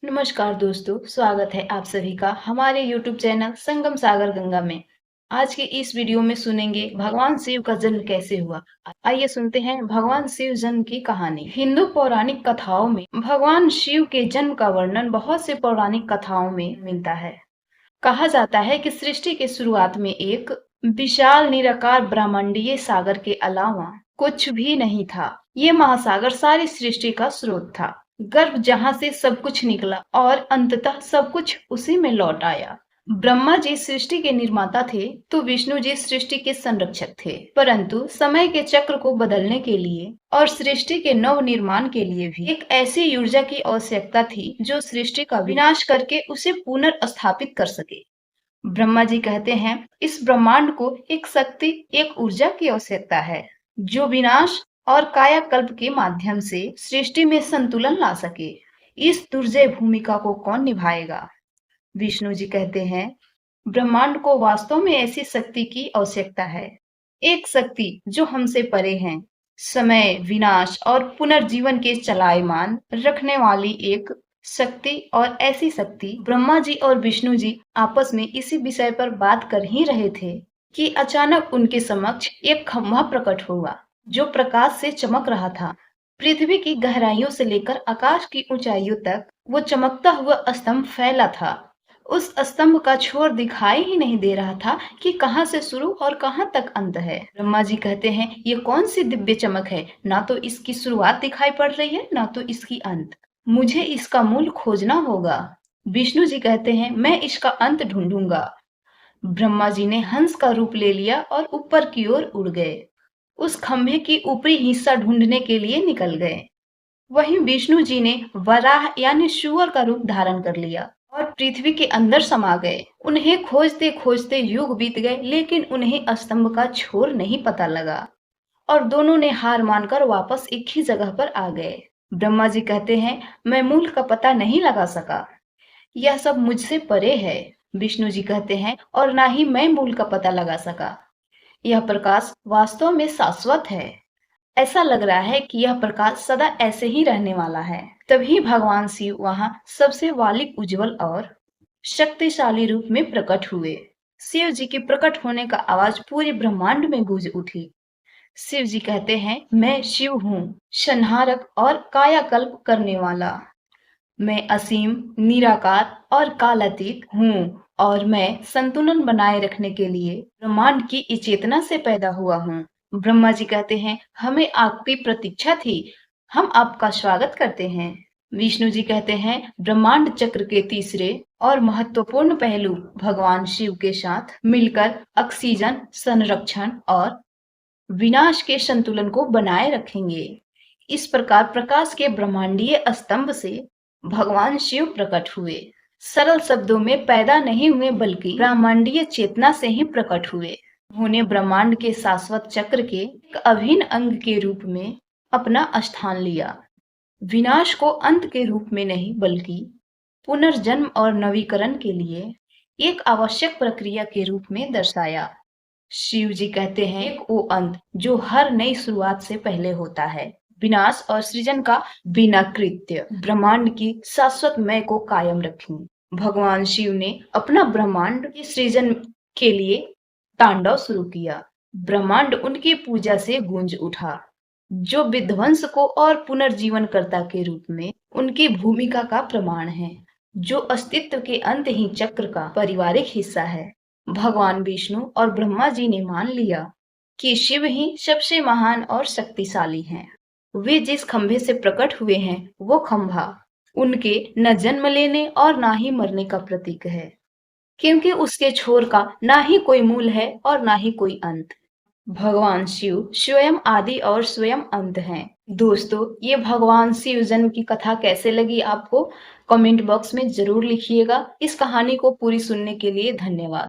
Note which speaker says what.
Speaker 1: नमस्कार दोस्तों, स्वागत है आप सभी का हमारे YouTube चैनल संगम सागर गंगा में। आज के इस वीडियो में सुनेंगे भगवान शिव का जन्म कैसे हुआ। आइए सुनते हैं भगवान शिव जन्म की कहानी। हिंदू पौराणिक कथाओं में भगवान शिव के जन्म का वर्णन बहुत से पौराणिक कथाओं में मिलता है। कहा जाता है कि सृष्टि के शुरुआत में एक विशाल निराकार ब्रह्मांडीय सागर के अलावा कुछ भी नहीं था। ये महासागर सारी सृष्टि का स्रोत था, गर्भ जहाँ से सब कुछ निकला और अंततः सब कुछ उसी में लौट आया। ब्रह्मा जी सृष्टि के निर्माता थे तो विष्णु जी सृष्टि के संरक्षक थे, परंतु समय के चक्र को बदलने के लिए और सृष्टि के नव निर्माण के लिए भी एक ऐसी ऊर्जा की आवश्यकता थी जो सृष्टि का विनाश करके उसे पुनर्स्थापित कर सके। ब्रह्मा जी कहते हैं, इस ब्रह्मांड को एक शक्ति, एक ऊर्जा की आवश्यकता है जो विनाश और कायाकल्प के माध्यम से सृष्टि में संतुलन ला सके। इस दुर्जय भूमिका को कौन निभाएगा? विष्णु जी कहते हैं, ब्रह्मांड को वास्तव में ऐसी शक्ति की आवश्यकता है, एक शक्ति जो हमसे परे है, समय, विनाश और पुनर्जीवन के चलायमान रखने वाली एक शक्ति। और ऐसी शक्ति ब्रह्मा जी और विष्णु जी आपस में इसी विषय पर बात कर ही रहे थे कि अचानक उनके समक्ष एक खंभा प्रकट हुआ जो प्रकाश से चमक रहा था। पृथ्वी की गहराइयों से लेकर आकाश की ऊंचाइयों तक वो चमकता हुआ स्तंभ फैला था। उस स्तंभ का छोर दिखाई ही नहीं दे रहा था कि कहाँ से शुरू और कहाँ तक अंत है। ब्रह्मा जी कहते हैं, ये कौन सी दिव्य चमक है, ना तो इसकी शुरुआत दिखाई पड़ रही है ना तो इसकी अंत। मुझे इसका मूल खोजना होगा। विष्णु जी कहते हैं, मैं इसका अंत ढूंढूंगा। ब्रह्मा जी ने हंस का रूप ले लिया और ऊपर की ओर उड़ गए, उस खंभे की ऊपरी हिस्सा ढूंढने के लिए निकल गए। वहीं विष्णु जी ने वराह यानी सूअर का रूप धारण कर लिया और पृथ्वी के अंदर समा गए। उन्हें खोजते खोजते युग बीत गए, लेकिन उन्हें स्तंभ का छोर नहीं पता लगा और दोनों ने हार मानकर वापस एक ही जगह पर आ गए। ब्रह्मा जी कहते हैं, मैं मूल का पता नहीं लगा सका, यह सब मुझसे परे है। विष्णु जी कहते हैं, और ना ही मैं मूल का पता लगा सका। यह प्रकाश वास्तव में शाश्वत है। ऐसा लग रहा है कि यह प्रकाश सदा ऐसे ही रहने वाला है। तभी भगवान शिव वहां सबसे वालिक, उज्जवल और शक्तिशाली रूप में प्रकट हुए। शिव जी के प्रकट होने का आवाज पूरे ब्रह्मांड में गूंज उठी। शिव जी कहते हैं, मैं शिव हूँ, संहारक और कायाकल्प करने वाला। मैं असीम, निराकार और कालातीत हूँ और मैं संतुलन बनाए रखने के लिए ब्रह्मांड की इस चेतना से पैदा हुआ हूँ। ब्रह्मा जी कहते हैं, हमें आपकी प्रतीक्षा थी, हम आपका स्वागत करते हैं। विष्णु जी कहते हैं, ब्रह्मांड चक्र के तीसरे और महत्वपूर्ण पहलू भगवान शिव के साथ मिलकर ऑक्सीजन, संरक्षण और विनाश के संतुलन को बनाए रखेंगे। इस प्रकार प्रकाश के ब्रह्मांडीय स्तंभ से भगवान शिव प्रकट हुए। सरल शब्दों में पैदा नहीं हुए बल्कि ब्रह्मांडीय चेतना से ही प्रकट हुए। उन्होंने ब्रह्मांड के शाश्वत चक्र के एक अभिन्न अंग के रूप में अपना स्थान लिया। विनाश को अंत के रूप में नहीं बल्कि पुनर्जन्म और नवीकरण के लिए एक आवश्यक प्रक्रिया के रूप में दर्शाया। शिव जी कहते हैं, एक वो अंत जो हर नई शुरुआत से पहले होता है, विनाश और सृजन का बिना कृत्य ब्रह्मांड की शाश्वत मय को कायम रखी। भगवान शिव ने अपना ब्रह्मांड के सृजन के लिए तांडव शुरू किया। ब्रह्मांड उनकी पूजा से गूंज उठा, जो विध्वंस को और पुनर्जीवनकर्ता के रूप में उनकी भूमिका का प्रमाण है, जो अस्तित्व के अंत ही चक्र का पारिवारिक हिस्सा है। भगवान विष्णु और ब्रह्मा जी ने मान लिया कि शिव ही सबसे महान और शक्तिशाली हैं। वे जिस खंभे से प्रकट हुए हैं वो खंभा उनके न जन्म लेने और ना ही मरने का प्रतीक है, क्योंकि उसके छोर का ना ही कोई मूल है और ना ही कोई अंत। भगवान शिव स्वयं आदि और स्वयं अंत हैं। दोस्तों, ये भगवान शिव जन्म की कथा कैसे लगी आपको? कमेंट बॉक्स में जरूर लिखिएगा। इस कहानी को पूरी सुनने के लिए धन्यवाद।